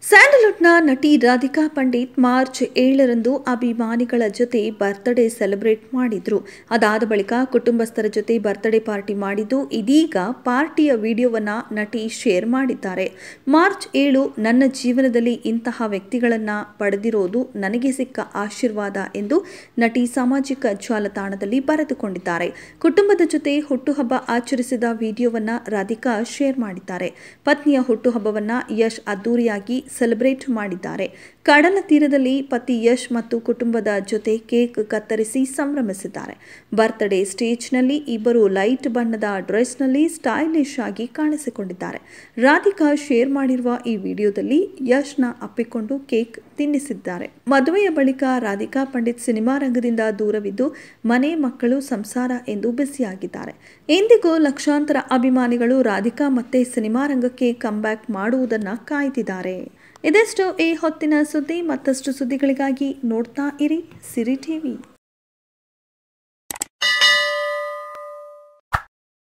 ಸ್ಯಾಂಡಲ್ವುಡ್ನ ನಟಿ ರಾಧಿಕಾ ಪಂಡಿತ್ ಮಾರ್ಚ್ 7ರಂದು ಅಭಿಮಾನಿಗಳ ಜೊತೆ ಬರ್ತ್ಡೇ ಸೆಲೆಬ್ರೇಟ್ ಮಾಡಿದ್ರು. ಅದಾದ ಬಳಿಕ ಕುಟುಂಬಸ್ಥರ ಜೊತೆ ಬರ್ತ್ಡೇ ಪಾರ್ಟಿ ಮಾಡಿದ್ದು, ಇದೀಗ ಪಾರ್ಟಿಯ ವಿಡಿಯೋವನ್ನ ನಟಿ ಶೇರ್ ಮಾಡಿದ್ದಾರೆ. ಮಾರ್ಚ್ 7 ನನ್ನ ಜೀವನದಲ್ಲಿ ಇಂತಹ ವ್ಯಕ್ತಿಗಳನ್ನ ಪಡೆದಿರೋದು ನನಗೆ ಸಿಕ್ಕ ಆಶೀರ್ವಾದ ಎಂದು ನಟಿ ಸಾಮಾಜಿಕ ಜಾಲತಾಣದಲ್ಲಿ ಬರೆದುಕೊಂಡಿದ್ದಾರೆ. ಕುಟುಂಬದ ಜೊತೆ ಹುಟ್ಟುಹಬ್ಬ ಆಚರಿಸಿದ ವಿಡಿಯೋವನ್ನ ರಾಧಿಕಾ ಶೇರ್ ಮಾಡಿದ್ದಾರೆ. ಪತ್ನಿಯ ಹುಟ್ಟುಹಬ್ಬವನ್ನ ಯಶ್ ಅದ್ದೂರಿಯಾಗಿ ಸೆಲೆಬ್ರೇಟ್ ಮಾಡಿದ್ದಾರೆ. ಕಡಲ ತೀರದಲ್ಲಿ ಪತಿ ಯಶ್ ಮತ್ತು ಕುಟುಂಬದ ಜೊತೆ ಕೇಕ್ ಕತ್ತರಿಸಿ ಸಂಭ್ರಮಿಸಿದ್ದಾರೆ. ಬರ್ತ್ಡೇ ಸ್ಟೇಜ್ನಲ್ಲಿ ಇಬ್ಬರು ಲೈಟ್ ಬಣ್ಣದ ಡ್ರೆಸ್ನಲ್ಲಿ ಸ್ಟೈಲಿಶ್ ಆಗಿ ಕಾಣಿಸಿಕೊಂಡಿದ್ದಾರೆ. ರಾಧಿಕಾ ಶೇರ್ ಮಾಡಿರುವ ಈ ವಿಡಿಯೋದಲ್ಲಿ ಯಶ್ನ ಅಪ್ಪಿಕೊಂಡು ಕೇಕ್ ತಿನ್ನಿಸಿದ್ದಾರೆ. ಮದುವೆಯ ಬಳಿಕ ರಾಧಿಕಾ ಪಂಡಿತ್ ಸಿನಿಮಾ ರಂಗದಿಂದ ದೂರವಿದ್ದು ಮನೆ ಮಕ್ಕಳು ಸಂಸಾರ ಎಂದು ಬ್ಯುಸಿಯಾಗಿದ್ದಾರೆ. ಇಂದಿಗೂ ಲಕ್ಷಾಂತರ ಅಭಿಮಾನಿಗಳು ರಾಧಿಕಾ ಮತ್ತೆ ಸಿನಿಮಾ ರಂಗಕ್ಕೆ ಕಮ್ಬ್ಯಾಕ್ ಮಾಡುವುದನ್ನು ಕಾಯ್ದಿದ್ದಾರೆ. ಇದೆಷ್ಟು ಈ ಹೊತ್ತಿನ ಸುದ್ದಿ. ಮತ್ತಷ್ಟು ಸುದ್ದಿಗಳಿಗಾಗಿ ನೋಡ್ತಾ ಇರಿ ಸಿರಿ ಟಿವಿ.